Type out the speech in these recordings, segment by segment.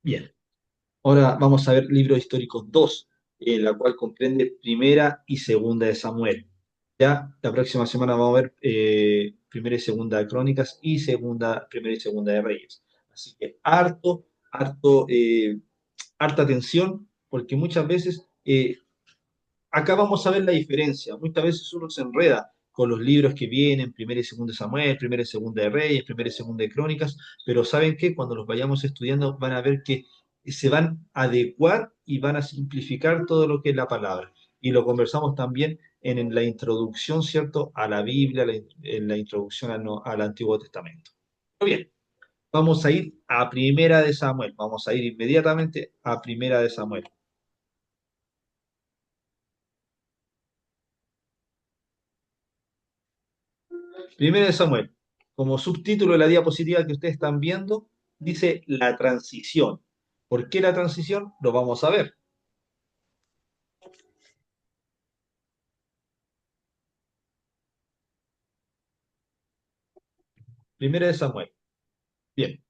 Bien, ahora vamos a ver Libros Históricos 2, en la cual comprende Primera y Segunda de Samuel. Ya la próxima semana vamos a ver Primera y Segunda de Crónicas y Primera y Segunda de Reyes. Así que harta atención, porque muchas veces acá vamos a ver la diferencia. Muchas veces uno se enreda con los libros que vienen, Primera y Segunda de Samuel, Primera y Segunda de Reyes, Primera y Segunda de Crónicas, pero ¿saben qué? Cuando los vayamos estudiando van a ver que se van a adecuar y van a simplificar todo lo que es la palabra. Y lo conversamos también en la introducción, ¿cierto?, a la Biblia, en la introducción al Antiguo Testamento. Muy bien, vamos a ir a Primera de Samuel. Vamos a ir inmediatamente a Primera de Samuel. Primero de Samuel, como subtítulo de la diapositiva que ustedes están viendo, dice la transición. ¿Por qué la transición? Lo vamos a ver. Primera de Samuel. Bien.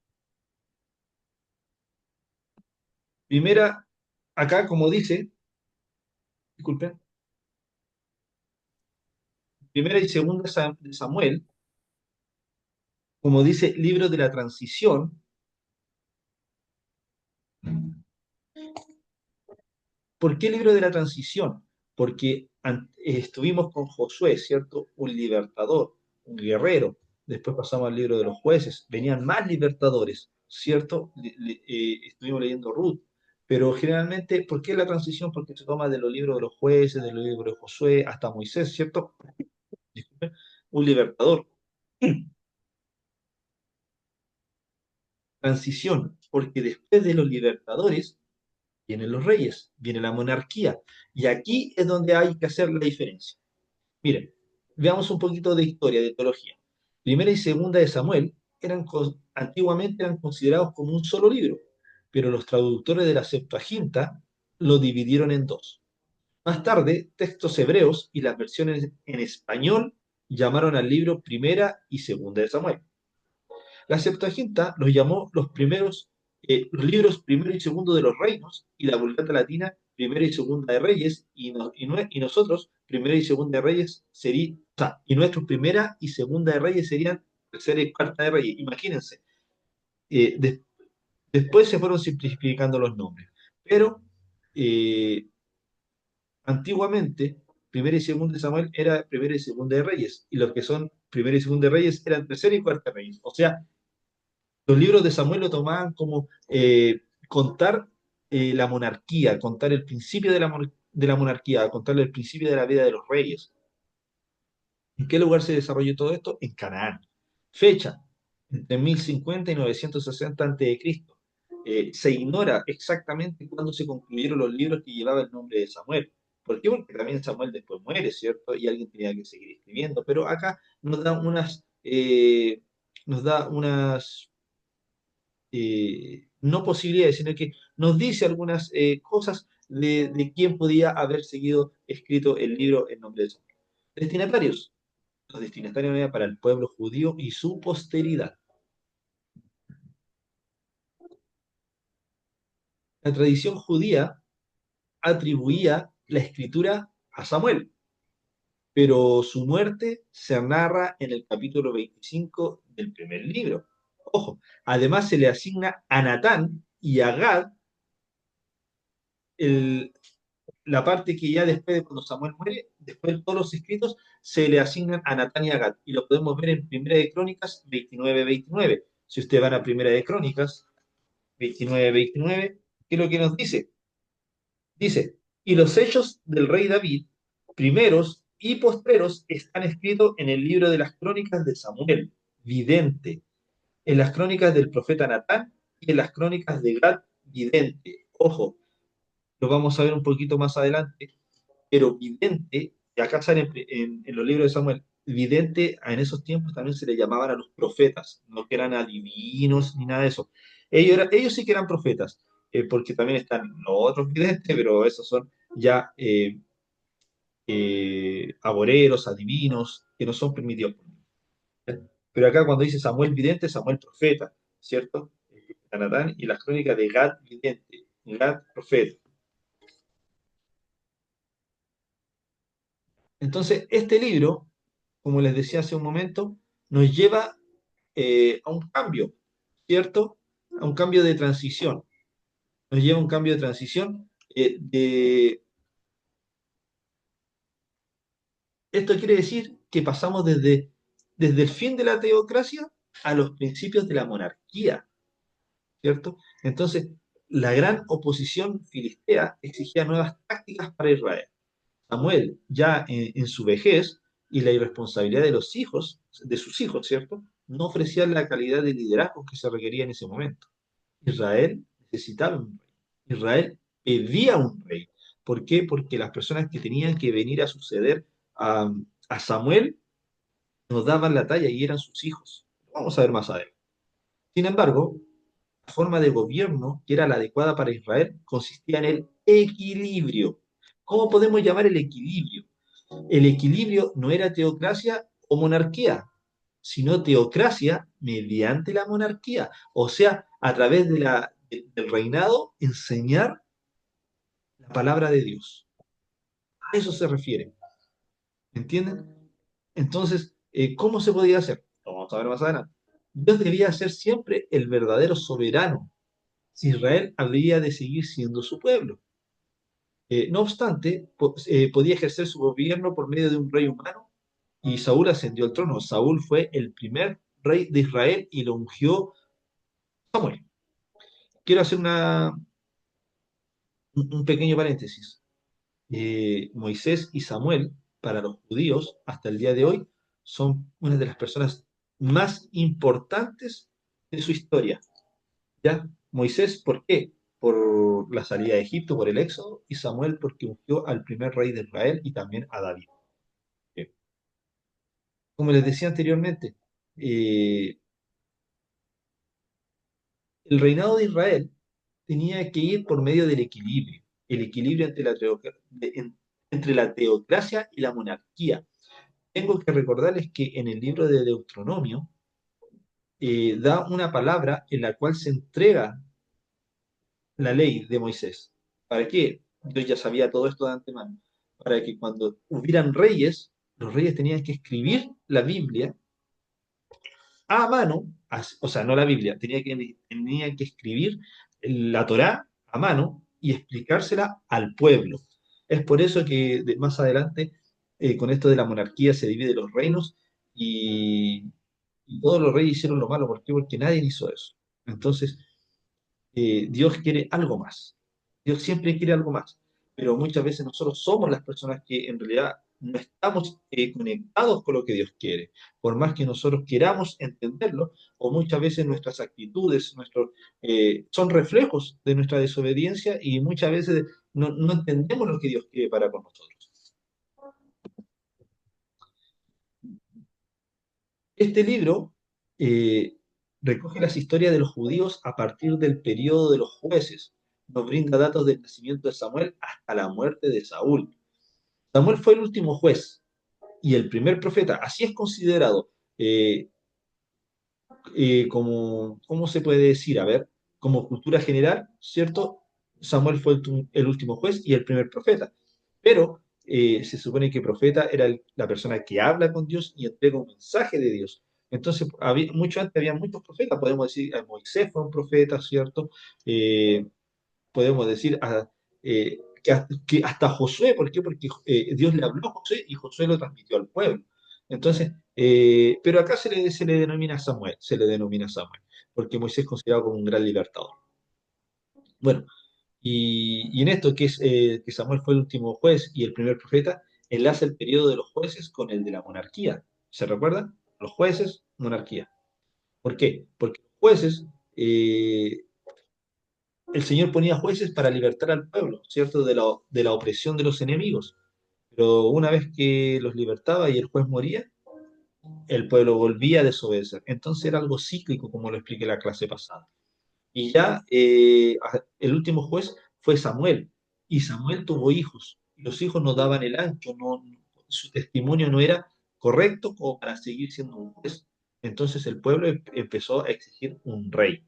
Primera, acá como dice, disculpen, primera y segunda de Samuel, como dice libro de la transición. ¿Por qué libro de la transición? Porque estuvimos con Josué, ¿cierto? Un libertador, un guerrero. Después pasamos al libro de los jueces. Venían más libertadores, ¿cierto? Estuvimos leyendo Ruth. Pero generalmente, ¿por qué la transición? Porque se toma de los libros de los jueces, de los libros de Josué, hasta Moisés, ¿cierto? Disculpen, un libertador. Transición, porque después de los libertadores vienen los reyes, viene la monarquía. Y aquí es donde hay que hacer la diferencia. Miren, veamos un poquito de historia, de teología. Primera y segunda de Samuel antiguamente eran considerados como un solo libro, pero los traductores de la Septuaginta lo dividieron en dos. Más tarde, textos hebreos y las versiones en español llamaron al libro Primera y Segunda de Samuel. La Septuaginta los llamó los libros primero y segundo de los reinos, y la Vulgata Latina primera y segunda de Reyes, y nosotros primera y segunda de Reyes sería, o sea, y nuestros primera y segunda de Reyes serían tercera y cuarta de Reyes. Imagínense, eh, des- después se fueron simplificando los nombres, pero eh, antiguamente primera y segunda de Samuel era primera y segunda de Reyes, y los que son primera y segunda de Reyes eran tercera y cuarta de Reyes. O sea, los libros de Samuel lo tomaban como contar la monarquía, contar el principio de la monarquía, contar el principio de la vida de los reyes. ¿En qué lugar se desarrolló todo esto? En Canaán. Fecha, entre 1050 y 960 a.C. Se ignora exactamente cuándo se concluyeron los libros que llevaban el nombre de Samuel. ¿Por qué? Porque también Samuel después muere, ¿cierto? Y alguien tenía que seguir escribiendo. Pero acá nos da unas no posibilidades, sino que nos dice algunas cosas de quién podía haber seguido escrito el libro en nombre de Samuel. Destinatarios. Los destinatarios eran para el pueblo judío y su posteridad. La tradición judía atribuía la escritura a Samuel, pero su muerte se narra en el capítulo 25 del primer libro. Ojo, además se le asigna a Natán y a Gad el, la parte que ya después de cuando Samuel muere, después de todos los escritos, se le asignan a Natán y a Gad. Y lo podemos ver en Primera de Crónicas 29-29. Si ustedes van a Primera de Crónicas 29-29, ¿qué es lo que nos dice? Dice, y los hechos del rey David, primeros y postreros, están escritos en el libro de las crónicas de Samuel, vidente, en las crónicas del profeta Natán y en las crónicas de Gad, vidente. Ojo, lo vamos a ver un poquito más adelante, pero vidente, y acá sale en los libros de Samuel, vidente en esos tiempos también se le llamaban a los profetas, no que eran adivinos ni nada de eso. Ellos sí que eran profetas, porque también están los otros videntes, pero esos son ya agoreros, adivinos, que no son permitidos. Pero acá cuando dice Samuel vidente, Samuel profeta, ¿cierto? de Natán, y las crónicas de Gad, vidente, Gad, profeta. Entonces, este libro, como les decía hace un momento, nos lleva a un cambio, ¿cierto? A un cambio de transición. Nos lleva a un cambio de transición. Esto quiere decir que pasamos desde el fin de la teocracia a los principios de la monarquía, ¿cierto? Entonces, la gran oposición filistea exigía nuevas tácticas para Israel. Samuel, ya en su vejez y la irresponsabilidad de los hijos, de sus hijos, ¿cierto? No ofrecía la calidad de liderazgo que se requería en ese momento. Israel necesitaba un rey. Israel pedía un rey. ¿Por qué? Porque las personas que tenían que venir a suceder a, a Samuel nos daban la talla y eran sus hijos. Vamos a ver más adelante. Sin embargo, la forma de gobierno que era la adecuada para Israel consistía en el equilibrio. ¿Cómo podemos llamar el equilibrio? El equilibrio no era teocracia o monarquía, sino teocracia mediante la monarquía. O sea, a través del reinado, enseñar la palabra de Dios. A eso se refiere. ¿Entienden? Entonces, ¿cómo se podía hacer? Lo vamos a ver más adelante. Dios debía ser siempre el verdadero soberano, si Israel habría de seguir siendo su pueblo. No obstante, podía ejercer su gobierno por medio de un rey humano y Saúl ascendió al trono. Saúl fue el primer rey de Israel y lo ungió Samuel. Quiero hacer un pequeño paréntesis. Moisés y Samuel, para los judíos, hasta el día de hoy, son una de las personas más importantes de su historia. ¿Ya? Moisés, ¿por qué? Por la salida de Egipto, por el éxodo, y Samuel porque ungió al primer rey de Israel y también a David. Eh, Como les decía anteriormente, eh, el reinado de Israel tenía que ir por medio del equilibrio, el equilibrio entre la teocracia y la monarquía. Tengo que recordarles que en el libro de Deuteronomio da una palabra en la cual se entrega la ley de Moisés. ¿Para qué? Dios ya sabía todo esto de antemano. Para que cuando hubieran reyes, los reyes tenían que escribir la Biblia a mano, o sea, no la Biblia, tenían que escribir la Torá a mano y explicársela al pueblo. Es por eso que más adelante, con esto de la monarquía, se divide los reinos y, y todos los reyes hicieron lo malo. ¿Por qué? Porque nadie hizo eso. Entonces, Dios quiere algo más. Dios siempre quiere algo más. Pero muchas veces nosotros somos las personas que en realidad no estamos conectados con lo que Dios quiere. Por más que nosotros queramos entenderlo, o muchas veces nuestras actitudes son reflejos de nuestra desobediencia y muchas veces no entendemos lo que Dios quiere para con nosotros. Este libro eh, recoge las historias de los judíos a partir del periodo de los jueces. Nos brinda datos del nacimiento de Samuel hasta la muerte de Saúl. Samuel fue el último juez y el primer profeta. Así es considerado. Como, ¿cómo se puede decir? A ver, como cultura general, ¿cierto? Samuel fue el último juez y el primer profeta. Pero se supone que profeta era la persona que habla con Dios y entrega un mensaje de Dios. Entonces, mucho antes había muchos profetas, podemos decir, Moisés fue un profeta, ¿cierto? Eh, Podemos decir que hasta Josué, ¿por qué? Porque Dios le habló a Josué y Josué lo transmitió al pueblo. Entonces, pero acá se le denomina Samuel, se le denomina Samuel, porque Moisés es considerado como un gran libertador. Bueno, y en esto que Samuel fue el último juez y el primer profeta, enlaza el periodo de los jueces con el de la monarquía. ¿Se recuerdan? Los jueces, monarquía. ¿Por qué? Porque los jueces eh, el Señor ponía jueces para libertar al pueblo, ¿cierto? De la opresión de los enemigos. Pero una vez que los libertaba y el juez moría, el pueblo volvía a desobedecer. Entonces era algo cíclico, como lo expliqué en la clase pasada. Y ya el último juez fue Samuel, y Samuel tuvo hijos, y los hijos no daban el ancho, su testimonio no era correcto como para seguir siendo un juez. Entonces el pueblo empezó a exigir un rey.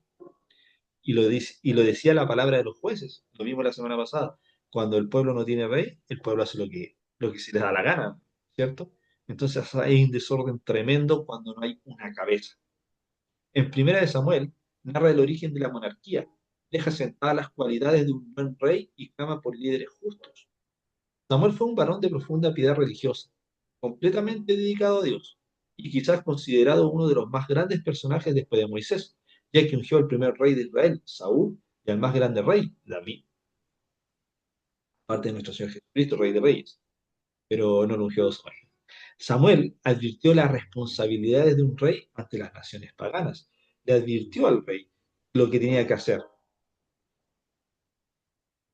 y lo decía la palabra de los jueces. Lo vimos la semana pasada. Cuando el pueblo no tiene rey, el pueblo hace lo que se le da la gana, ¿cierto? Entonces hay un desorden tremendo cuando no hay una cabeza. En Primera de Samuel narra el origen de la monarquía, deja sentadas las cualidades de un buen rey y clama por líderes justos. Samuel fue un varón de profunda piedad religiosa, completamente dedicado a Dios, y quizás considerado uno de los más grandes personajes después de Moisés, ya que ungió al primer rey de Israel, Saúl, y al más grande rey, David, parte de nuestro Señor Jesucristo, Rey de Reyes, pero no lo ungió Samuel. Samuel advirtió las responsabilidades de un rey ante las naciones paganas. Le advirtió al rey lo que tenía que hacer.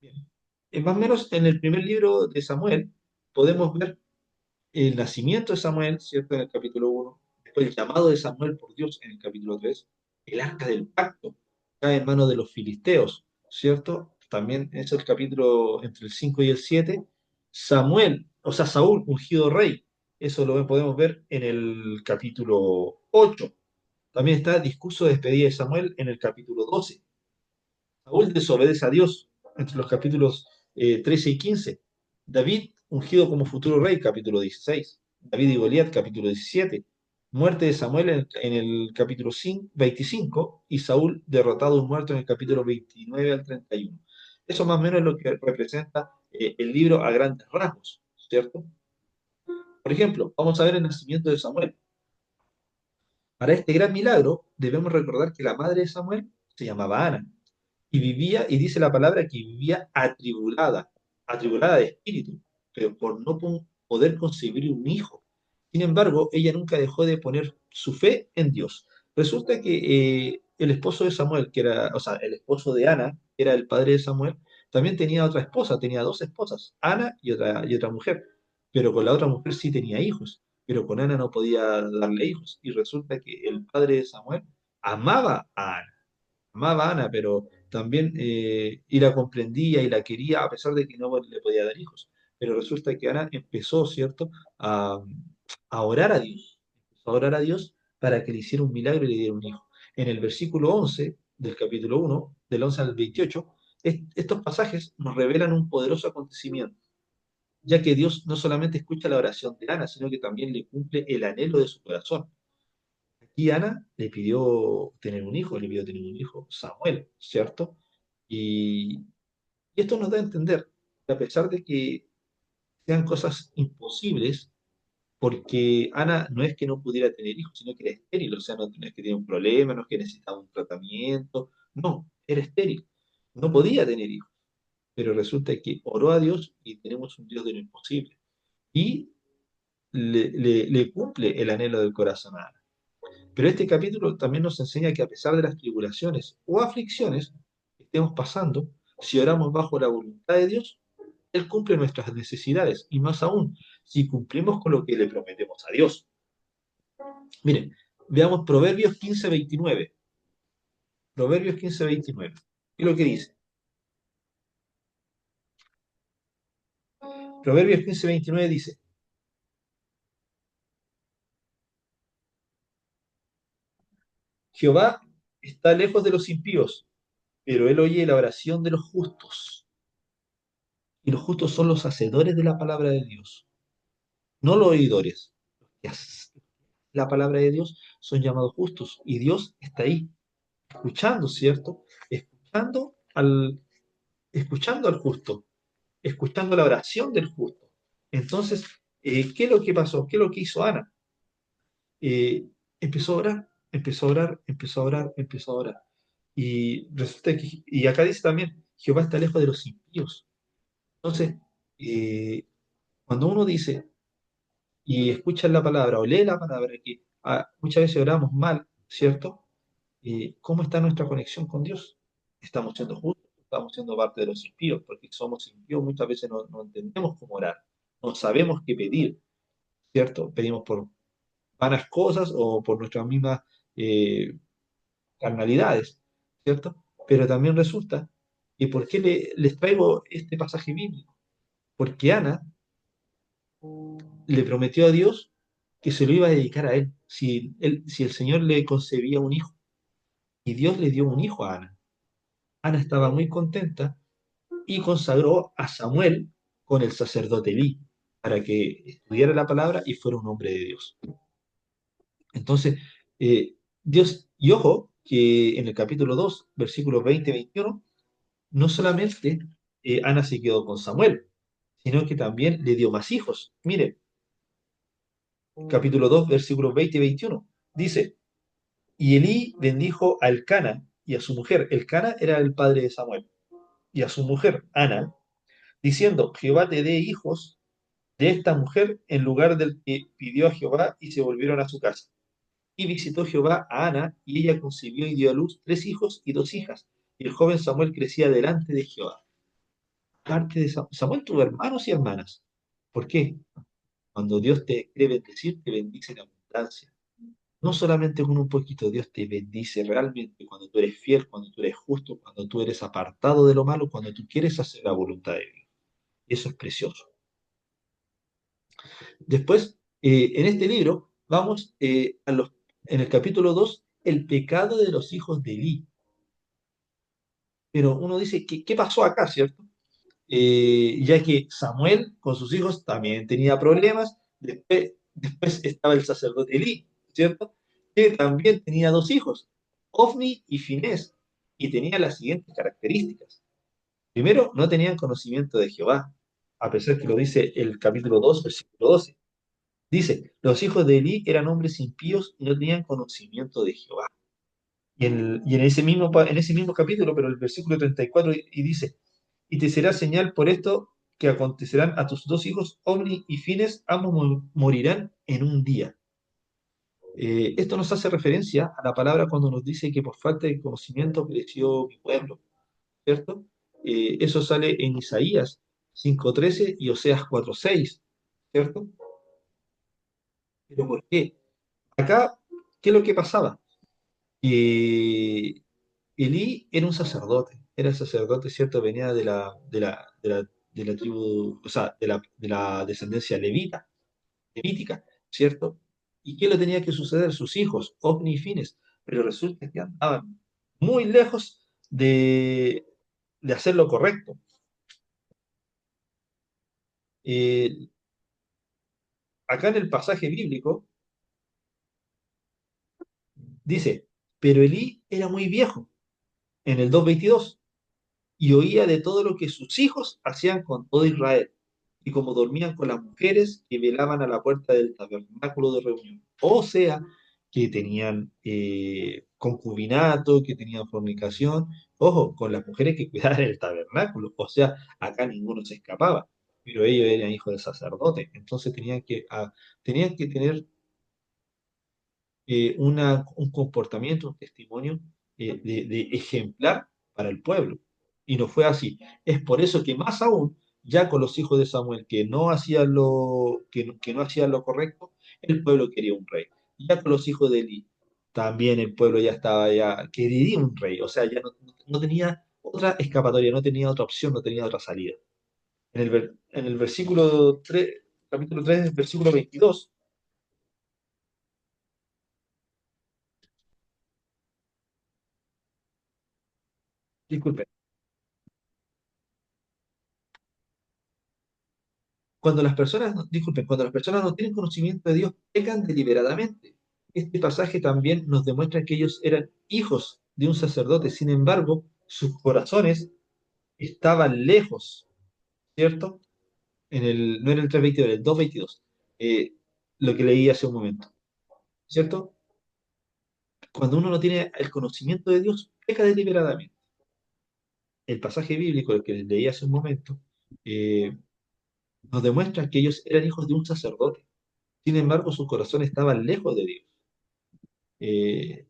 Bien. Más o menos en el primer libro de Samuel podemos ver el nacimiento de Samuel, ¿cierto? En el capítulo 1, después el llamado de Samuel por Dios en el capítulo 3, el arca del pacto cae en manos de los filisteos, ¿cierto? También es el capítulo entre el 5 y el 7, Samuel, o sea, Saúl, ungido rey, eso lo podemos ver en el capítulo 8. También está el discurso de despedida de Samuel en el capítulo 12. Saúl desobedece a Dios entre los capítulos 13 y 15. David, ungido como futuro rey, capítulo 16. David y Goliat, capítulo 17. Muerte de Samuel en el capítulo 25 y Saúl derrotado y muerto en el capítulo 29 al 31. Eso más o menos es lo que representa el libro a grandes rasgos, ¿cierto? Por ejemplo, vamos a ver el nacimiento de Samuel. Para este gran milagro debemos recordar que la madre de Samuel se llamaba Ana y vivía, y dice la palabra que vivía atribulada, atribulada de espíritu, pero por no poder concebir un hijo. Sin embargo, ella nunca dejó de poner su fe en Dios. Resulta que el esposo de Samuel, que era, o sea, el esposo de Ana, que era el padre de Samuel, también tenía otra esposa, tenía dos esposas, Ana y otra mujer, pero con la otra mujer sí tenía hijos, pero con Ana no podía darle hijos. Y resulta que el padre de Samuel amaba a Ana, pero también y la comprendía y la quería a pesar de que no le podía dar hijos. Pero resulta que Ana empezó, ¿cierto?, a, a orar a Dios, empezó a orar a Dios para que le hiciera un milagro y le diera un hijo. En el versículo 11 del capítulo 1, del 11 al 28, estos pasajes nos revelan un poderoso acontecimiento, ya que Dios no solamente escucha la oración de Ana, sino que también le cumple el anhelo de su corazón. Y Ana le pidió tener un hijo, le pidió tener un hijo, Samuel, ¿cierto? Y, y esto nos da a entender que a pesar de que sean cosas imposibles, porque Ana no es que no pudiera tener hijos, sino que era estéril, o sea, no, no es que tenía un problema, no es que necesitaba un tratamiento, no, era estéril, no podía tener hijos, pero resulta que oró a Dios y tenemos un Dios de lo imposible. Y le cumple el anhelo del corazón a Ana. Pero este capítulo también nos enseña que a pesar de las tribulaciones o aflicciones que estemos pasando, si oramos bajo la voluntad de Dios, Él cumple nuestras necesidades y más aún, si cumplimos con lo que le prometemos a Dios. Miren, veamos Proverbios 15:29. Proverbios 15:29. ¿Qué es lo que dice? Proverbios 15:29 dice, Jehová está lejos de los impíos, pero Él oye la oración de los justos. Y los justos son los hacedores de la palabra de Dios, no los oidores. La palabra de Dios son llamados justos y Dios está ahí, escuchando, ¿cierto? Escuchando al justo, escuchando la oración del justo. Entonces, ¿qué es lo que pasó? ¿Qué es lo que hizo Ana? Empezó a orar, empezó a orar, empezó a orar, empezó a orar. Y resulta que, y acá dice también, Jehová está lejos de los impíos. Entonces, eh, cuando uno dice y escucha la palabra o lee la palabra, que muchas veces oramos mal, ¿cierto? ¿Cómo está nuestra conexión con Dios? ¿Estamos siendo justos? ¿Estamos siendo parte de los impíos? Porque somos impíos, muchas veces no entendemos cómo orar, no sabemos qué pedir, ¿cierto? Pedimos por vanas cosas o por nuestras mismas eh, carnalidades, ¿cierto? Pero también resulta, ¿y por qué les traigo este pasaje bíblico? Porque Ana le prometió a Dios que se lo iba a dedicar a él, si el Señor le concebía un hijo. Y Dios le dio un hijo a Ana. Ana estaba muy contenta y consagró a Samuel con el sacerdote Elí para que estudiara la palabra y fuera un hombre de Dios. Entonces, Dios, y ojo, que en el capítulo 2 versículos 20 y 21 no solamente Ana se quedó con Samuel, sino que también le dio más hijos. Mire, capítulo 2 versículos 20 y 21 dice, y Elí bendijo a Elcana y a su mujer. Elcana era el padre de Samuel. Y a su mujer, Ana, diciendo, Jehová te dé hijos de esta mujer en lugar del que pidió a Jehová, y se volvieron a su casa. Y visitó Jehová a Ana, y ella concibió y dio a luz 3 hijos y 2 hijas. Y el joven Samuel crecía delante de Jehová. Parte de Samuel tuvo hermanos y hermanas. ¿Por qué? Cuando Dios te quiere bendecir, te bendice en abundancia. No solamente con un poquito, Dios te bendice realmente cuando tú eres fiel, cuando tú eres justo, cuando tú eres apartado de lo malo, cuando tú quieres hacer la voluntad de Dios. Eso es precioso. Después, en este libro, vamos en el capítulo 2 el pecado de los hijos de Elí. Pero uno dice, ¿qué pasó acá, cierto? Ya que Samuel con sus hijos también tenía problemas. Después estaba el sacerdote Elí, ¿cierto? Que también tenía 2 hijos, Ofni y Finés, y tenía las siguientes características. Primero, no tenían conocimiento de Jehová, a pesar que lo dice el capítulo 2 versículo 12. Dice, los hijos de Elí eran hombres impíos y no tenían conocimiento de Jehová. En ese mismo capítulo, pero el versículo 34 y dice, y te será señal por esto que acontecerán a tus 2 hijos, Omni y Fines, ambos morirán en un día. Esto nos hace referencia a la palabra cuando nos dice que por falta de conocimiento pereció mi pueblo, ¿cierto? Eso sale en Isaías 5:13 y Oseas 4:6, ¿cierto? ¿Pero por qué? Acá, ¿qué es lo que pasaba? Que Elí era un sacerdote, era sacerdote, ¿cierto? Venía de la tribu, o sea, de la descendencia levítica, ¿cierto? ¿Y qué le tenía que suceder? Sus hijos, Ofni y Fines, pero resulta que andaban muy lejos de hacer lo correcto. Eh, Acá en el pasaje bíblico dice, pero Elí era muy viejo, en el 2:22 y oía de todo lo que sus hijos hacían con todo Israel, y como dormían con las mujeres que velaban a la puerta del tabernáculo de reunión. O sea, que tenían concubinato, que tenían fornicación, ojo, con las mujeres que cuidaban el tabernáculo. O sea, acá ninguno se escapaba, pero ellos eran hijos de sacerdote, entonces tenían que tener un comportamiento, un testimonio de ejemplar para el pueblo. Y no fue así. Es por eso que más aún, ya con los hijos de Samuel que no hacían lo correcto, el pueblo quería un rey. Ya con los hijos de Eli, también el pueblo ya quería un rey. O sea, ya no tenía otra escapatoria, no tenía otra opción, no tenía otra salida. En el versículo 3, capítulo 3, versículo 22, disculpe. Cuando las personas no tienen conocimiento de Dios, pecan deliberadamente. Este pasaje también nos demuestra que ellos eran hijos de un sacerdote, sin embargo, sus corazones estaban lejos, ¿cierto? No en el 3:22, en el 2:22, lo que leí hace un momento, ¿cierto? Cuando uno no tiene el conocimiento de Dios, peca deliberadamente. El pasaje bíblico, el que leí hace un momento, eh, nos demuestra que ellos eran hijos de un sacerdote. Sin embargo, sus corazones estaban lejos de Dios. Eh,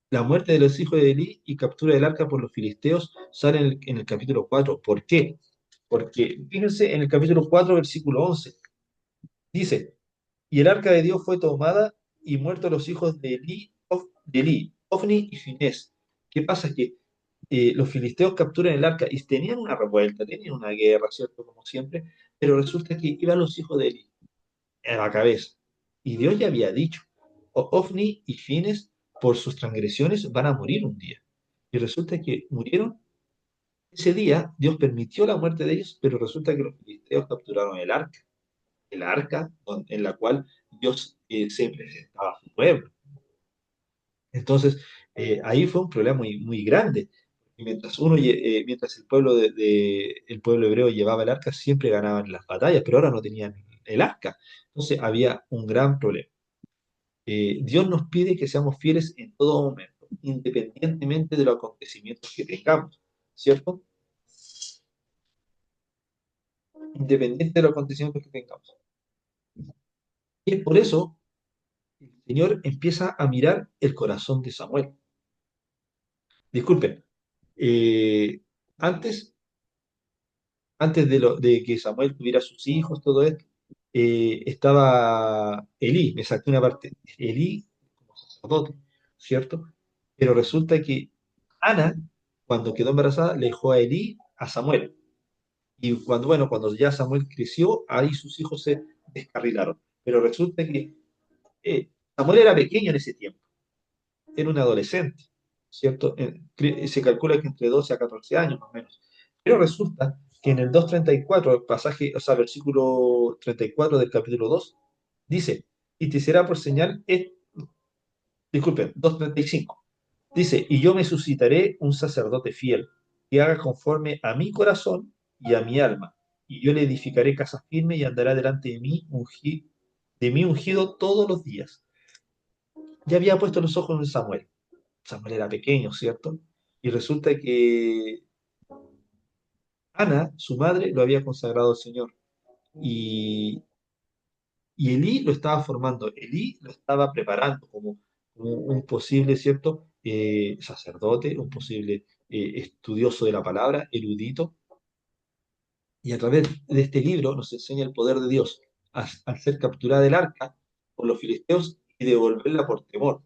la muerte de los hijos de Elí y captura del arca por los filisteos sale en el capítulo 4. ¿Por qué? Porque fíjense en el capítulo 4, versículo 11. Dice, y el arca de Dios fue tomada y muertos los hijos de Elí, Ofni y Finés. ¿Qué pasa? Que los filisteos capturan el arca y tenían una revuelta, tenían una guerra, ¿cierto? Como siempre, pero resulta que iban los hijos de Elí en la cabeza. Y Dios ya había dicho, Ofni y Fines por sus transgresiones van a morir un día. Y resulta que murieron. Ese día Dios permitió la muerte de ellos, pero resulta que los filisteos capturaron el arca en la cual Dios se presentaba a su pueblo. Entonces, ahí fue un problema muy, muy grande. Y mientras el pueblo hebreo llevaba el arca, siempre ganaban las batallas, pero ahora no tenían el arca. Entonces había un gran problema. Dios nos pide que seamos fieles en todo momento, independientemente de los acontecimientos que tengamos, ¿cierto? Independiente de los acontecimientos que tengamos. Y es por eso que el Señor empieza a mirar el corazón de Samuel. Disculpen, eh, antes de que Samuel tuviera sus hijos, todo esto, estaba Elí, me salté una parte, Elí como sacerdote, ¿cierto? Pero resulta que Ana, cuando quedó embarazada, le dejó a Elí a Samuel. Y cuando ya Samuel creció, ahí sus hijos se descarrilaron. Pero resulta que Samuel era pequeño en ese tiempo, era un adolescente, ¿cierto? Se calcula que entre 12 a 14 años más o menos. Pero resulta que en el 2:34, el pasaje, o sea, versículo 34 del capítulo 2, dice, y te será por señal, disculpen, 2:35, dice, y yo me suscitaré un sacerdote fiel, que haga conforme a mi corazón y a mi alma, y yo le edificaré casa firme y andará delante de mí ungido todos los días. Ya había puesto los ojos en Samuel. Samuel era pequeño, ¿cierto? Y resulta que Ana, su madre, lo había consagrado al Señor. Y, y Elí lo estaba formando, Elí lo estaba preparando como un posible, ¿cierto? Sacerdote, un posible estudioso de la palabra, erudito. Y a través de este libro nos enseña el poder de Dios al ser capturada el arca por los filisteos y devolverla por temor.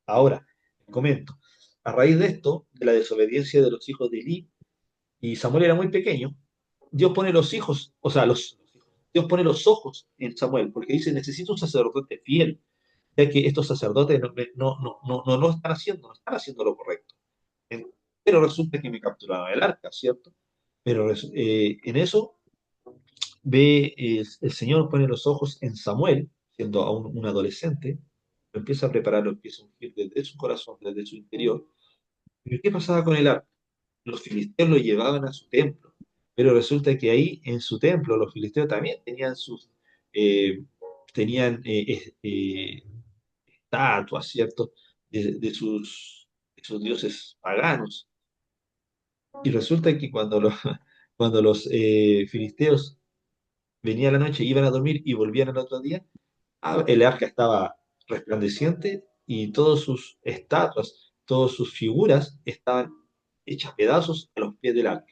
Ahora, comento, a raíz de esto, de la desobediencia de los hijos de Elí, y Samuel era muy pequeño, Dios pone los hijos, o sea, Dios pone los ojos en Samuel, porque dice, necesito un sacerdote fiel, ya que estos sacerdotes no están haciendo, no están haciendo lo correcto. En- Pero resulta que me capturaron el arca, ¿cierto? Pero en eso el Señor pone los ojos en Samuel, siendo aún un adolescente, lo empieza a preparar, lo empieza a ungir desde su corazón, desde su interior. Pero ¿qué pasaba con el arca? Los filisteos lo llevaban a su templo, pero resulta que ahí en su templo los filisteos también eh, tenían estatuas, ¿cierto? De sus dioses paganos. Y resulta que cuando los filisteos venían a la noche, iban a dormir y volvían al otro día, el arca estaba resplandeciente y todas sus estatuas, todas sus figuras estaban hechas pedazos a los pies del arca.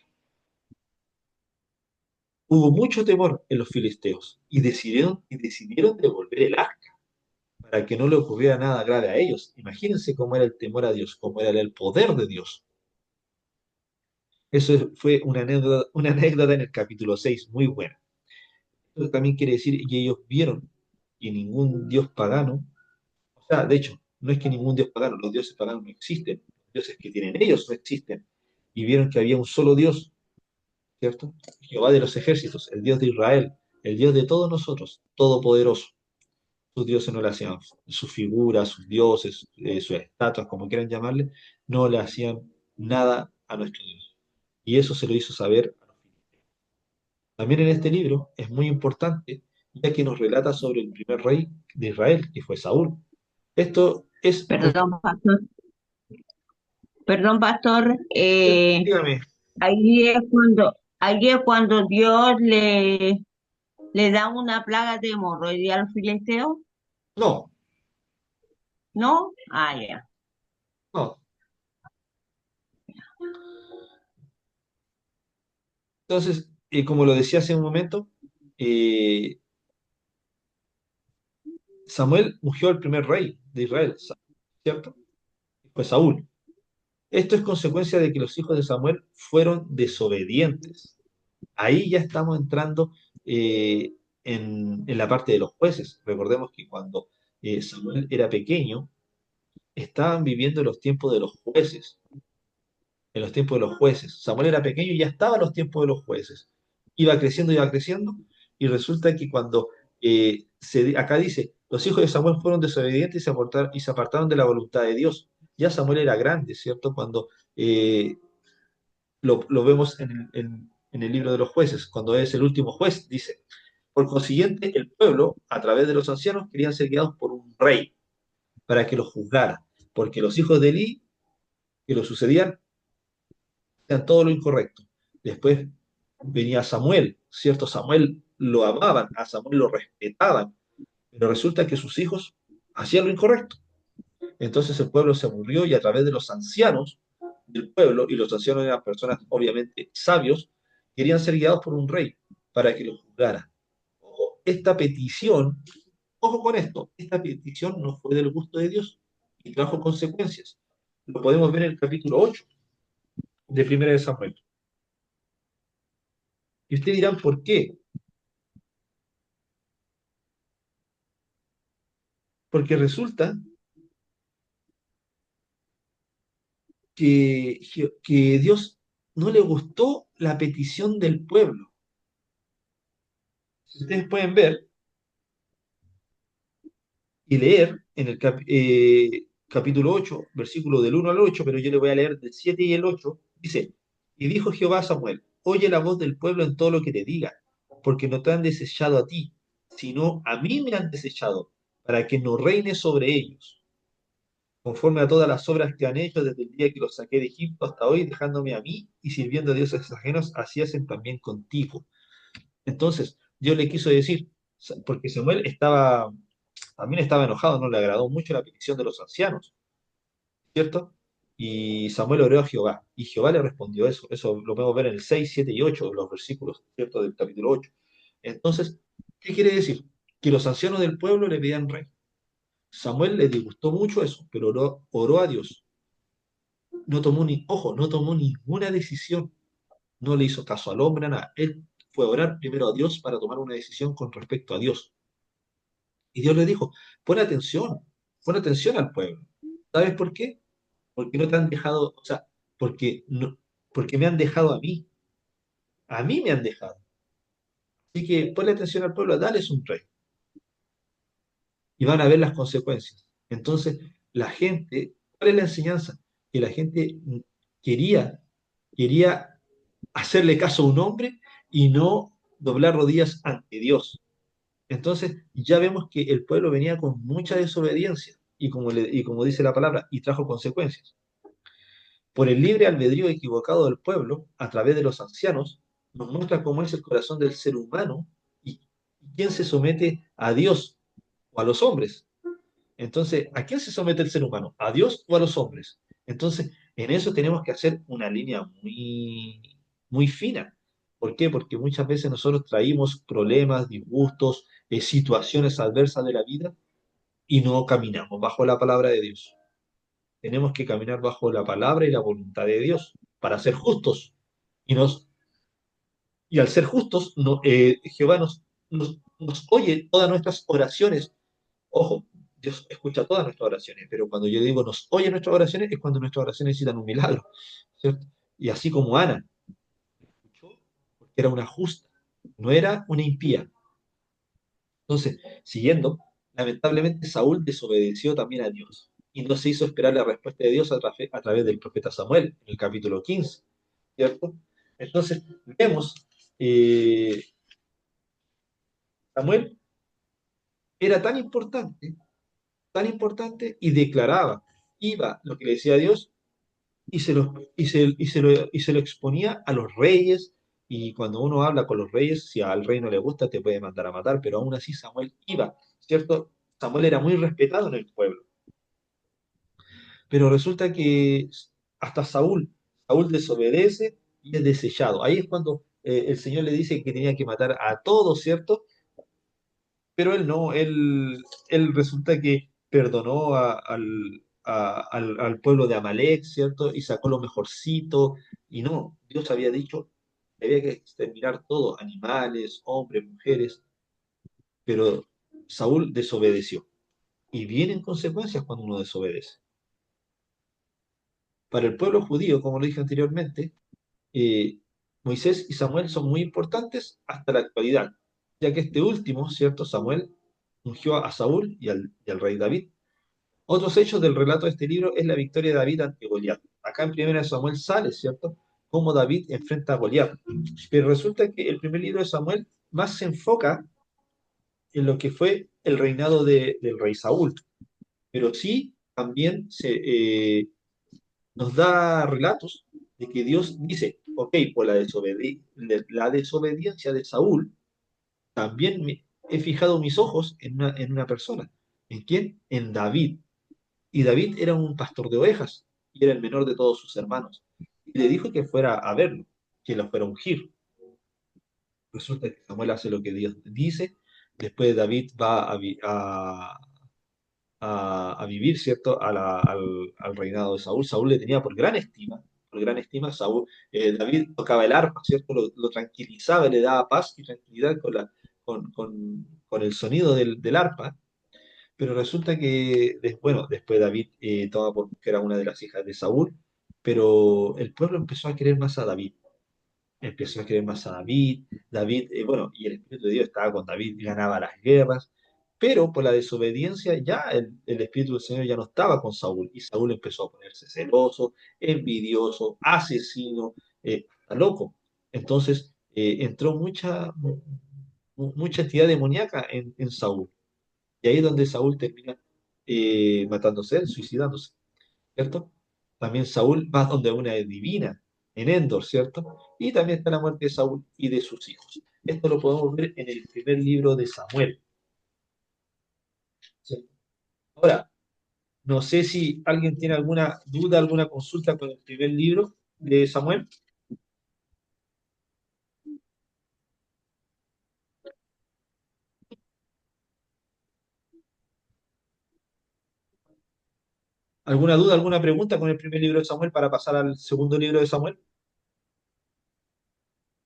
Hubo mucho temor en los filisteos y decidieron devolver el arca para que no le ocurriera nada grave a ellos. Imagínense cómo era el temor a Dios, cómo era el poder de Dios. Eso fue una anécdota en el capítulo 6 muy buena. Eso también quiere decir que ellos vieron que ningún dios pagano, o sea, de hecho, no es que ningún dios pagano, los dioses paganos no existen, los dioses que tienen ellos no existen, y vieron que había un solo Dios, ¿cierto? Jehová de los ejércitos, el Dios de Israel, el Dios de todos nosotros, todopoderoso. Sus dioses no le hacían, sus figuras, sus dioses, sus estatuas, como quieran llamarle, no le hacían nada a nuestro Dios. Y eso se lo hizo saber a los filisteos. También en este libro es muy importante, ya que nos relata sobre el primer rey de Israel, que fue Saúl. Esto es muy... Perdón, pastor. Perdón, pastor. Dígame, Ahí es cuando Dios le da una plaga de hemorroides a los filisteos, no, ¿no? Ah, ya. no. Entonces, como lo decía hace un momento, eh, Samuel ungió al primer rey de Israel, ¿cierto? Fue Saúl. Esto es consecuencia de que los hijos de Samuel fueron desobedientes. Ahí ya estamos entrando en la parte de los jueces. Recordemos que cuando Samuel era pequeño, estaban viviendo los tiempos de los jueces. en los tiempos de los jueces. Samuel era pequeño y ya estaba en los tiempos de los jueces. Iba creciendo, y resulta que cuando acá dice, los hijos de Samuel fueron desobedientes y se apartaron de la voluntad de Dios. Ya Samuel era grande, ¿cierto? Cuando lo vemos en el libro de los jueces, cuando es el último juez, dice, por consiguiente, el pueblo, a través de los ancianos, querían ser guiados por un rey para que los juzgara, porque los hijos de Eli, que lo sucedían, hacían todo lo incorrecto. Después venía Samuel, ¿cierto? Samuel lo amaban, a Samuel lo respetaban, pero resulta que sus hijos hacían lo incorrecto. Entonces el pueblo se aburrió y a través de los ancianos del pueblo, y los ancianos eran personas obviamente sabios, querían ser guiados por un rey para que los juzgara. Ojo, esta petición, ojo con esto, esta petición no fue del gusto de Dios y trajo consecuencias. Lo podemos ver en el capítulo 8 de Primera de Samuel. Y ustedes dirán, ¿por qué? Porque resulta que Dios no le gustó la petición del pueblo. Si ustedes pueden ver y leer en el capítulo 8, versículo del 1 al 8, pero yo le voy a leer del 7 y el 8, dice, y dijo Jehová a Samuel, oye la voz del pueblo en todo lo que te diga, porque no te han desechado a ti, sino a mí me han desechado, para que no reine sobre ellos, conforme a todas las obras que han hecho desde el día que los saqué de Egipto hasta hoy, dejándome a mí y sirviendo a dioses ajenos, así hacen también contigo. Entonces, Dios le quiso decir, porque Samuel también estaba enojado, no le agradó mucho la petición de los ancianos, ¿cierto? Y Samuel oró a Jehová, y Jehová le respondió eso lo podemos ver en el 6, 7 y 8 de los versículos, ¿cierto? Del capítulo 8. Entonces, ¿qué quiere decir? Que los ancianos del pueblo le pedían rey. Samuel le disgustó mucho eso, pero oró a Dios. No tomó ninguna decisión, no le hizo caso al hombre, nada. Él fue a orar primero a Dios para tomar una decisión con respecto a Dios. Y Dios le dijo, pon atención al pueblo. ¿Sabes por qué? Porque no te han dejado, o sea, porque, no, porque me han dejado a mí me han dejado. Así que ponle atención al pueblo, dales un rey y van a ver las consecuencias. Entonces, la gente, ¿cuál es la enseñanza? Que la gente quería, quería hacerle caso a un hombre y no doblar rodillas ante Dios. Entonces, ya vemos que el pueblo venía con mucha desobediencia y como dice la palabra, y trajo consecuencias. Por el libre albedrío equivocado del pueblo, a través de los ancianos, nos muestra cómo es el corazón del ser humano y quién se somete a Dios o a los hombres. Entonces, ¿a quién se somete el ser humano? ¿A Dios o a los hombres? Entonces, en eso tenemos que hacer una línea muy fina. ¿Por qué? Porque muchas veces nosotros traímos problemas, disgustos, situaciones adversas de la vida y no caminamos bajo la palabra de Dios. Tenemos que caminar bajo la palabra y la voluntad de Dios para ser justos. Y, y al ser justos, Jehová nos oye todas nuestras oraciones. Ojo, Dios escucha todas nuestras oraciones, pero cuando yo digo nos oye nuestras oraciones es cuando nuestras oraciones necesitan un milagro, ¿cierto? Y así como Ana escuchó, porque era una justa, no era una impía. Entonces, siguiendo, lamentablemente Saúl desobedeció también a Dios y no se hizo esperar la respuesta de Dios a través del profeta Samuel, en el capítulo 15, ¿cierto? Entonces, vemos, eh, Samuel era tan importante y declaraba, iba lo que le decía a Dios y se lo exponía a los reyes. Y cuando uno habla con los reyes, si al rey no le gusta, te puede mandar a matar, pero aún así Samuel iba, ¿cierto? Samuel era muy respetado en el pueblo. Pero resulta que hasta Saúl desobedece y es desechado. Ahí es cuando el Señor le dice que tenía que matar a todos, ¿cierto? Pero él no, él resulta que perdonó al pueblo de Amalek, ¿cierto? Y sacó lo mejorcito, y no, Dios había dicho que había que exterminar todo, animales, hombres, mujeres, pero Saúl desobedeció. Y vienen consecuencias cuando uno desobedece. Para el pueblo judío, como lo dije anteriormente, eh, Moisés y Samuel son muy importantes hasta la actualidad, ya que este último, ¿cierto? Samuel ungió a Saúl y al rey David. Otros hechos del relato de este libro es la victoria de David ante Goliat. Acá en 1 Samuel sale, ¿cierto? Cómo David enfrenta a Goliat. Pero resulta que el primer libro de Samuel más se enfoca en lo que fue el reinado del rey Saúl. Pero sí también nos da relatos de que Dios dice, ok, por la desobediencia de Saúl, también he fijado mis ojos en una persona. ¿En quién? En David. Y David era un pastor de ovejas y era el menor de todos sus hermanos. Y le dijo que fuera a verlo, que lo fuera a ungir. Resulta que Samuel hace lo que Dios dice. Después David va a vivir, ¿cierto?, al reinado de Saúl. Saúl le tenía por gran estima. David tocaba el arpa, ¿cierto? Lo tranquilizaba, le daba paz y tranquilidad con el sonido del arpa. Pero resulta que, bueno, después David toma por mujer a una de las hijas de Saúl, pero el pueblo empezó a querer más a David. Empezó a querer más a David. David, bueno, y el Espíritu de Dios estaba con David, ganaba las guerras, pero por la desobediencia ya el Espíritu del Señor ya no estaba con Saúl, y Saúl empezó a ponerse celoso, envidioso, asesino, hasta loco. Entonces entró mucha entidad demoníaca en Saúl. Y ahí es donde Saúl termina matándose él, suicidándose, ¿cierto? También Saúl va donde una divina, en Endor, ¿cierto? Y también está la muerte de Saúl y de sus hijos. Esto lo podemos ver en el primer libro de Samuel, ¿cierto? Ahora, no sé si alguien tiene alguna duda, alguna consulta con el primer libro de Samuel. ¿Alguna duda, alguna pregunta con el primer libro de Samuel para pasar al segundo libro de Samuel?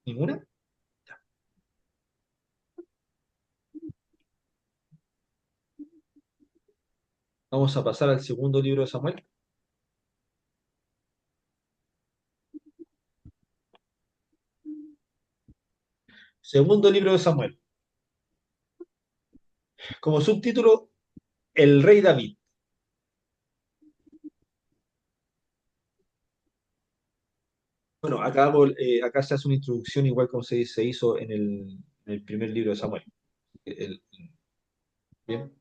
¿Ninguna? Vamos a pasar al segundo libro de Samuel. Segundo libro de Samuel. Como subtítulo, El rey David. Bueno, acá se hace una introducción igual como se hizo en el primer libro de Samuel. El- Bien.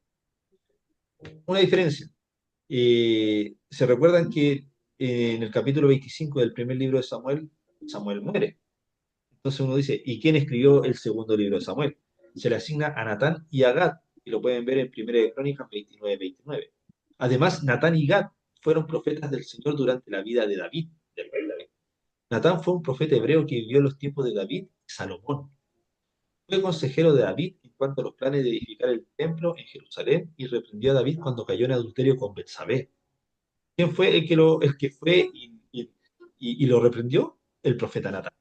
Una diferencia. Se recuerdan que en el capítulo 25 del primer libro de Samuel, Samuel muere. Entonces uno dice, ¿y quién escribió el segundo libro de Samuel? Se le asigna a Natán y a Gad, y lo pueden ver en 1 de Crónicas 29:29. Además, Natán y Gad fueron profetas del Señor durante la vida de David, del rey David. Natán fue un profeta hebreo que vivió en los tiempos de David y Salomón. Fue consejero de David en cuanto a los planes de edificar el templo en Jerusalén y reprendió a David cuando cayó en adulterio con Betsabé. ¿Quién fue el que fue y lo reprendió? El profeta Natán,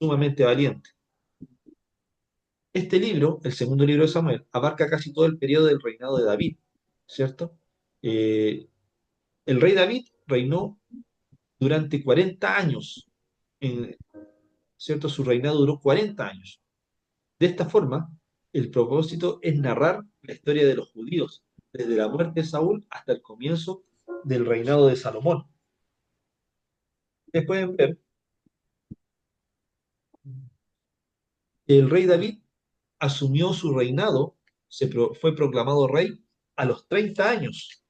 sumamente valiente. Este libro, el segundo libro de Samuel, abarca casi todo el periodo del reinado de David, ¿cierto? Eh, el rey David reinó durante 40 años, ¿cierto? Su reinado duró 40 años. De esta forma, el propósito es narrar la historia de los judíos, desde la muerte de Saúl hasta el comienzo del reinado de Salomón. Ustedes pueden ver que el rey David asumió su reinado, fue proclamado rey a los 30 años.